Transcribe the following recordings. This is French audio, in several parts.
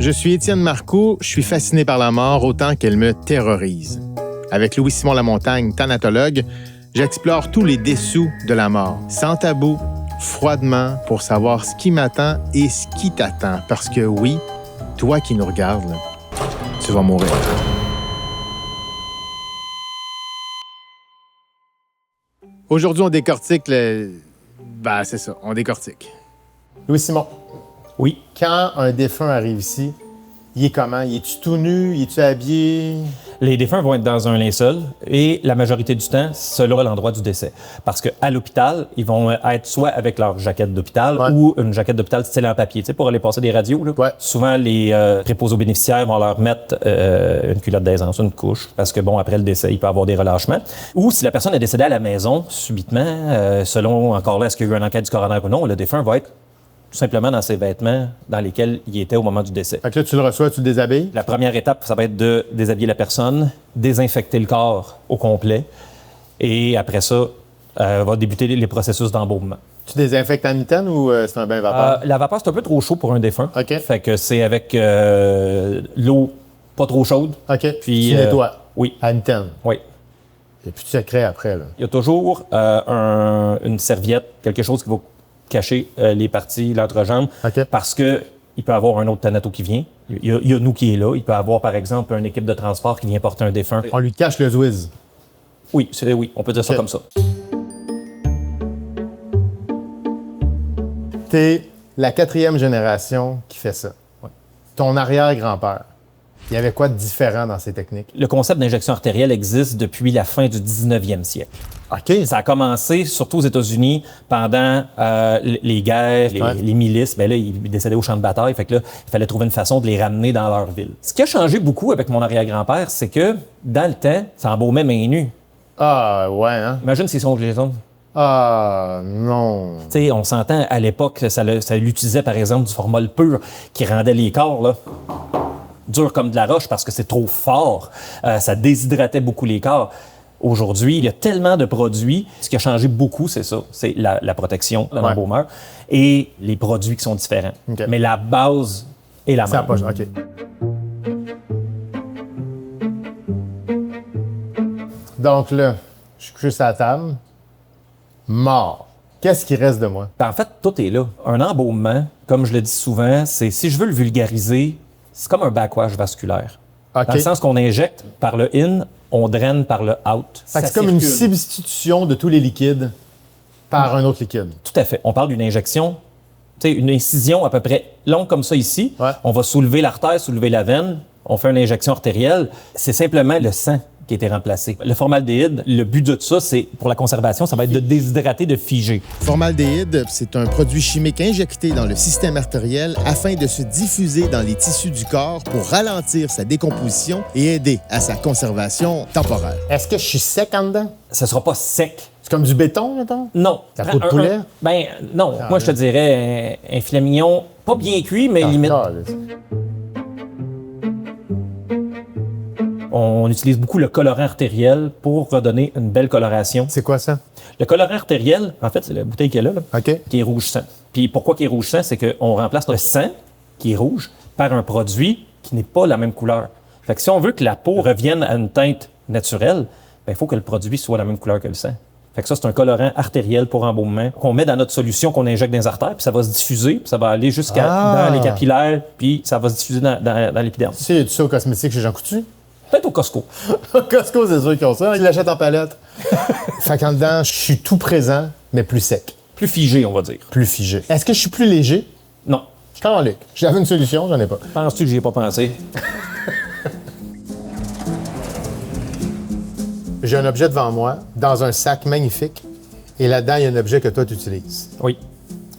Je suis Étienne Marcoux, je suis fasciné par la mort autant qu'elle me terrorise. Avec Louis-Simon Lamontagne, thanatologue, j'explore tous les dessous de la mort, sans tabou, froidement, pour savoir ce qui m'attend et ce qui t'attend. Parce que oui, toi qui nous regardes, là, tu vas mourir. Aujourd'hui, on décortique le... Ben, c'est ça, on décortique. Louis-Simon. Oui. Quand un défunt arrive ici, il est comment? Il est-tu tout nu? Il est-tu habillé? Les défunts vont être dans un linceul et la majorité du temps, selon l'endroit du décès. Parce qu'à l'hôpital, ils vont être soit avec leur jaquette d'hôpital ou une jaquette d'hôpital style en papier, tu sais, pour aller passer des radios. Là. Ouais. Souvent, les préposés aux bénéficiaires vont leur mettre une culotte d'aisance, une couche, parce que, bon, après le décès, il peut y avoir des relâchements. Ou si la personne est décédée à la maison, subitement, selon, encore là, est-ce qu'il y a eu une enquête du coroner ou non, le défunt va être tout simplement dans ses vêtements dans lesquels il était au moment du décès. Fait que là, tu le reçois, tu le déshabilles? La première étape, ça va être de déshabiller la personne, désinfecter le corps au complet, et après ça, va débuter les processus d'embaumement. Tu désinfectes en mitaine ou c'est un bain vapeur? La vapeur, c'est un peu trop chaud pour un défunt. OK. Fait que c'est avec l'eau pas trop chaude. OK. Puis, tu nettoies? Oui. À mitaine? Oui. Et puis tu secret après, là. Il y a toujours une serviette, quelque chose qui va cacher les parties, l'entrejambe, OK. parce que il peut y avoir un autre thanato qui vient. Il y a nous qui est là. Il peut y avoir, par exemple, une équipe de transport qui vient porter un défunt. On lui cache le Zwiz. Oui, oui, on peut dire ça OK. comme ça. T'es la 4e génération qui fait ça. Ouais. Ton arrière-grand-père, il y avait quoi de différent dans ces techniques? Le concept d'injection artérielle existe depuis la fin du 19e siècle. OK. Ça a commencé surtout aux États-Unis pendant les guerres, les milices. Bien là, ils décédaient au champ de bataille. Fait que là, il fallait trouver une façon de les ramener dans leur ville. Ce qui a changé beaucoup avec mon arrière-grand-père, c'est que dans le temps, ça embaumait main nue. Ah, ouais, hein? Imagine s'ils sont obligés. Ah, non. Tu sais, on s'entend, à l'époque, ça l'utilisait, par exemple, du formol pur qui rendait les corps, là, durs comme de la roche parce que c'est trop fort. Ça déshydratait beaucoup les corps. Aujourd'hui, il y a tellement de produits. Ce qui a changé beaucoup, c'est ça. C'est la protection de l'embaumeur et les produits qui sont différents. Okay. Mais la base est la même. OK. Donc là, je suis couché sur la table. Mort. Qu'est-ce qui reste de moi? En fait, tout est là. Un embaumement, comme je le dis souvent, c'est, si je veux le vulgariser, c'est comme un backwash vasculaire. OK. Dans le sens qu'on injecte par le in, on draine par le out. Fait que c'est comme une substitution de tous les liquides par un autre liquide. Tout à fait. On parle d'une injection, tu sais, une incision à peu près longue comme ça ici. Ouais. On va soulever l'artère, soulever la veine. On fait une injection artérielle. C'est simplement le sang qui a été remplacé. Le formaldéhyde, le but de ça, c'est, pour la conservation, ça va être de déshydrater, de figer. Formaldéhyde, c'est un produit chimique injecté dans le système artériel afin de se diffuser dans les tissus du corps pour ralentir sa décomposition et aider à sa conservation temporaire. Est-ce que je suis sec en dedans? Ça sera pas sec. C'est comme du béton, mettons? Non. La peau de poulet? Non. Moi, je te dirais un filet mignon, pas bien cuit, mais limite. On utilise beaucoup le colorant artériel pour redonner une belle coloration. C'est quoi ça? Le colorant artériel, en fait, c'est la bouteille qui est là, OK. qui est rouge sang. Puis pourquoi qui est rouge sang? C'est qu'on remplace le sang, qui est rouge, par un produit qui n'est pas la même couleur. Fait que si on veut que la peau revienne à une teinte naturelle, il faut que le produit soit la même couleur que le sang. Fait que ça, c'est un colorant artériel pour embaumement qu'on met dans notre solution qu'on injecte dans les artères, puis ça va se diffuser, puis ça va aller dans les capillaires, puis ça va se diffuser dans l'épiderme. Tu sais, il y a du ça au cosmétique chez Jean Coutu? Peut-être au Costco. Au Costco, c'est sûr qu'ils ont ça. Ils l'achètent en palette. Fait qu'en dedans, je suis tout présent, mais plus sec. Plus figé, on va dire. Plus figé. Est-ce que je suis plus léger? Non. Je suis en Luc. J'avais une solution, j'en ai pas. Penses-tu que j'y ai pas pensé? J'ai un objet devant moi, dans un sac magnifique, et là-dedans, il y a un objet que toi, tu utilises. Oui.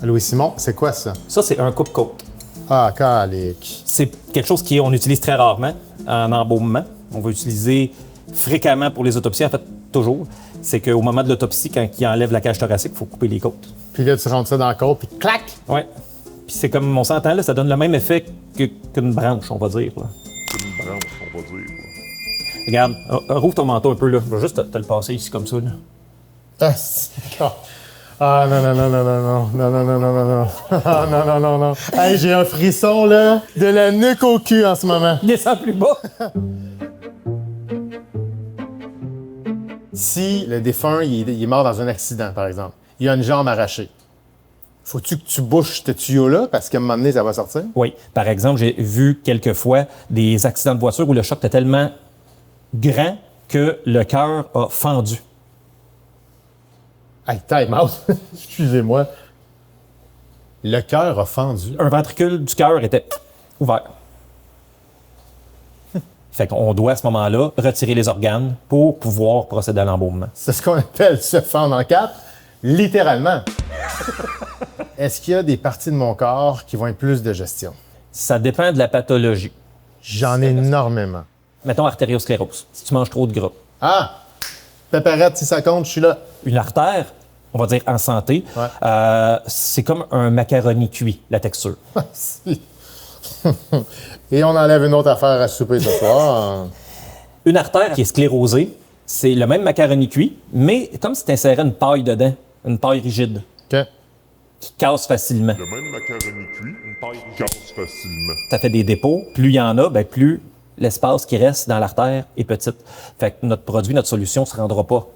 Louis-Simon, c'est quoi ça? Ça, c'est un coupe-côte. Ah, calique. C'est quelque chose qu'on utilise très rarement en embaumement. On va utiliser fréquemment pour les autopsies, en fait, toujours. C'est qu'au moment de l'autopsie, quand il enlève la cage thoracique, il faut couper les côtes. Puis là, tu rentres ça dans le corps, puis clac! Oui. Puis c'est comme on s'entend, là, ça donne le même effet qu'une branche, on va dire. Là. Une branche, on va dire. Là. Regarde, rouvre ton manteau un peu, là. Je vais juste te le passer ici, comme ça. Là. Ah, c'est... Ah non, non, non, non, non, non, non, non, non, non, non, non. Ah non, non, non, non. Hey, j'ai un frisson, là, de la nuque au cul en ce moment. Descends plus bas. Si le défunt, il est mort dans un accident, par exemple, il a une jambe arrachée, faut-tu que tu bouches ce tuyau-là parce qu'à un moment donné, ça va sortir? Oui. Par exemple, j'ai vu quelques fois des accidents de voiture où le choc était tellement grand que le cœur a fendu. Hey, time out. Excusez-moi. Le cœur a fendu. Un ventricule du cœur était ouvert. Fait qu'on doit à ce moment-là retirer les organes pour pouvoir procéder à l'embaumement. C'est ce qu'on appelle se fendre en quatre, littéralement. Est-ce qu'il y a des parties de mon corps qui vont être plus de gestion? Ça dépend de la pathologie. J'en ai énormément. Mettons artériosclérose, si tu manges trop de gras. Ah! Péparette, si ça compte, je suis là. Une artère, on va dire en santé, Ouais. c'est comme un macaroni cuit, la texture. Si. Et on enlève une autre affaire à souper ce soir. Une artère qui est sclérosée, c'est le même macaroni cuit, mais comme si tu insérais une paille dedans, une paille rigide, OK. qui casse facilement. Le même macaroni cuit, une paille casse facilement. Ça fait des dépôts. Plus il y en a, ben plus l'espace qui reste dans l'artère est petit. Fait que notre produit, notre solution ne se rendra pas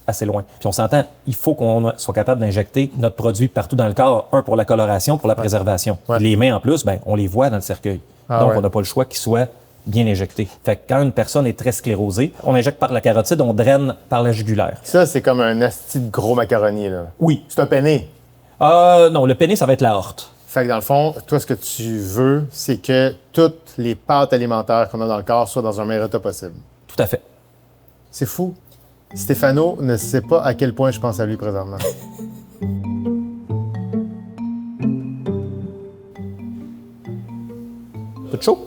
assez loin. Puis on s'entend, il faut qu'on soit capable d'injecter notre produit partout dans le corps. Un, pour la coloration, pour la préservation. Ouais. Les mains, en plus, ben, on les voit dans le cercueil. Ah Donc, ouais. on n'a pas le choix qu'ils soient bien injectés. Fait que quand une personne est très sclérosée, on injecte par la carotide, on draine par la jugulaire. Ça, c'est comme un asti de gros macaroni, là. Oui. C'est un peiné. Non, le pénis, ça va être la horte. Fait que dans le fond, toi, ce que tu veux, c'est que toutes les pâtes alimentaires qu'on a dans le corps soient dans un meilleur état possible. Tout à fait. C'est fou. Stéphano ne sait pas à quel point je pense à lui présentement. Tout chaud?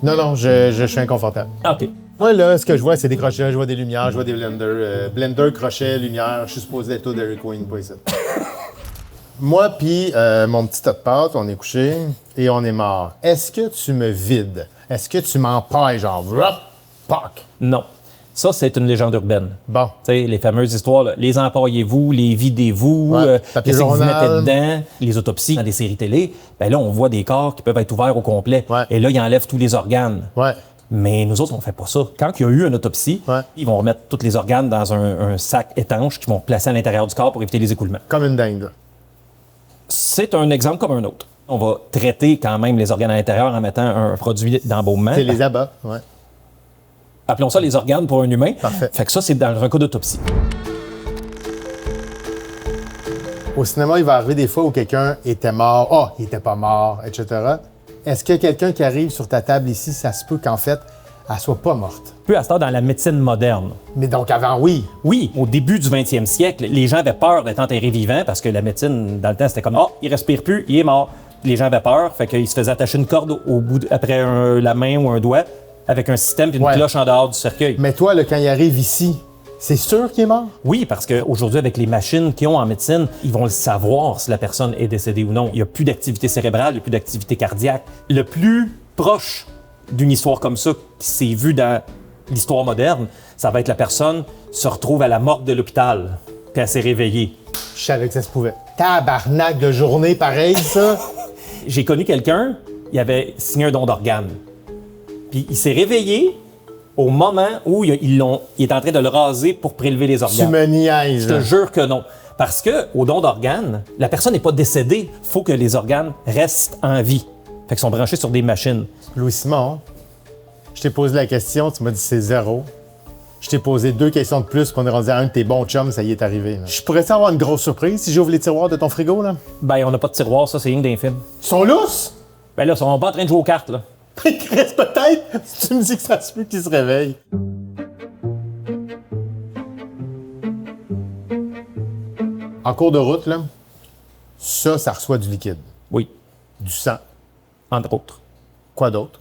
Non, non, je suis inconfortable. Ah, OK. Moi, là, ce que je vois, c'est des crochets, je vois des lumières, je vois des blenders. Blender, crochet, lumière, je suis supposé être au Dairy Queen, pas ici. Moi, puis mon petit tas de pâtes, on est couché et on est mort. Est-ce que tu me vides? Est-ce que tu m'empailles, genre, vrop, poc? Non. Ça, c'est une légende urbaine. Bon. Tu sais, les fameuses histoires, là, les empaillez-vous, les videz-vous, Ouais, papier qu'est-ce que vous journal. mettez dedans, les autopsies dans des séries télé, ben là, on voit des corps qui peuvent être ouverts au complet. Ouais. Et là, ils enlèvent tous les organes. Ouais. Mais nous autres, on fait pas ça. Quand il y a eu une autopsie, Ouais. ils vont remettre tous les organes dans un sac étanche qu'ils vont placer à l'intérieur du corps pour éviter les écoulements. Comme une dingue, là. C'est un exemple comme un autre. On va traiter quand même les organes à l'intérieur en mettant un produit d'embaumement. C'est les abats, ouais. Appelons ça les organes pour un humain. Parfait. Fait que ça, c'est dans un cas d'autopsie. Au cinéma, il va arriver des fois où quelqu'un était mort, il était pas mort, etc. Est-ce qu'il y a quelqu'un qui arrive sur ta table ici, ça se peut qu'en fait, elle soit pas morte? Peu à ce temps dans la médecine moderne. Mais donc avant, oui. Oui, au début du 20e siècle, les gens avaient peur d'être enterrés vivants parce que la médecine, dans le temps, c'était comme « Ah, il respire plus, il est mort ». Les gens avaient peur, fait qu'ils se faisaient attacher une corde au bout après la main ou un doigt avec un système puis une Ouais. cloche en dehors du cercueil. Mais toi, là, quand il arrive ici, c'est sûr qu'il est mort? Oui, parce qu'aujourd'hui, avec les machines qu'ils ont en médecine, ils vont le savoir si la personne est décédée ou non. Il n'y a plus d'activité cérébrale, il n'y a plus d'activité cardiaque. Le plus proche d'une histoire comme ça qui s'est vu dans l'histoire moderne, ça va être la personne se retrouve à la morgue de l'hôpital, puis elle s'est réveillée. Je savais que ça se pouvait. Tabarnak de journée pareil, ça? J'ai connu quelqu'un, il avait signé un don d'organes. Puis il s'est réveillé au moment où il est en train de le raser pour prélever les Tu organes. me niaises. Je te là. jure que non. Parce que au don d'organes, la personne n'est pas décédée. Il faut que les organes restent en vie. Fait qu'ils sont branchés sur des machines. Louis-Simon, je t'ai posé la question, tu m'as dit c'est 0. Je t'ai posé 2 questions de plus, puis on est rendu à un de tes bons chums, ça y est arrivé. là. Je pourrais-tu avoir une grosse surprise si j'ouvre les tiroirs de ton frigo, là? Ben, on n'a pas de tiroir, ça, c'est rien que d'un film. Ils sont lousses? Ben là, ils sont pas en train de jouer aux cartes, là. Chris, peut-être, si tu me dis que ça se peut qu'ils se réveillent. En cours de route, là, ça reçoit du liquide, Oui, du sang. entre autres. Quoi d'autre?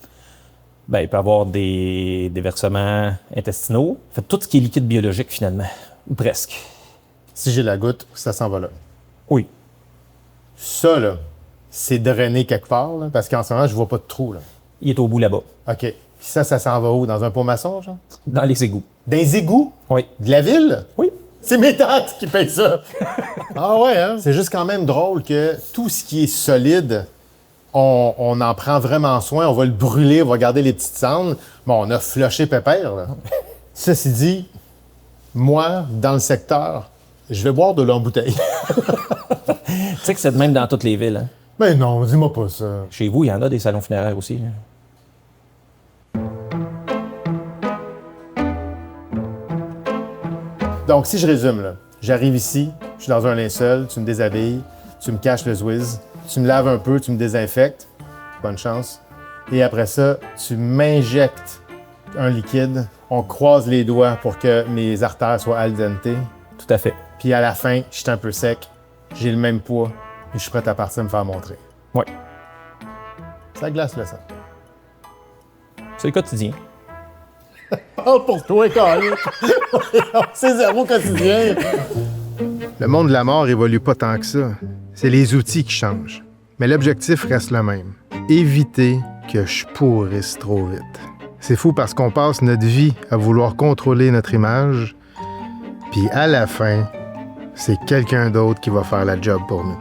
Ben, il peut y avoir des versements intestinaux. Fait tout ce qui est liquide biologique, finalement. Ou presque. Si j'ai la goutte, ça s'en va là. Oui. Ça, là, c'est drainé quelque part, là, parce qu'en ce moment, je vois pas de trou, là. Il est au bout là-bas. OK. Puis ça s'en va où? Dans un pot maçon, genre? Dans les égouts. Dans les égouts? Oui. De la ville? Oui. C'est mes tantes qui payent ça. Ah ouais, hein? C'est juste quand même drôle que tout ce qui est solide, on en prend vraiment soin. On va le brûler, on va garder les petites cendres. Bon, on a flushé pépère, là. Ceci dit, moi, dans le secteur, je vais boire de l'eau en bouteille. Tu sais que c'est de même dans toutes les villes. Hein? Mais non, dis-moi pas ça. Chez vous, il y en a des salons funéraires aussi. Là. Donc, si je résume, là, j'arrive ici, je suis dans un linceul, tu me déshabilles, tu me caches le Zwiz, tu me laves un peu, tu me désinfectes, bonne chance. Et après ça, tu m'injectes un liquide, on croise les doigts pour que mes artères soient al dente. Tout à fait. Puis à la fin, je suis un peu sec, j'ai le même poids, et je suis prêt à partir me faire montrer. Oui. Ça glace le sang. C'est le quotidien. Oh, pour toi, Carl! C'est zéro quotidien! Le monde de la mort évolue pas tant que ça. C'est les outils qui changent. Mais l'objectif reste le même. Éviter que je pourrisse trop vite. C'est fou parce qu'on passe notre vie à vouloir contrôler notre image, puis à la fin, c'est quelqu'un d'autre qui va faire la job pour nous.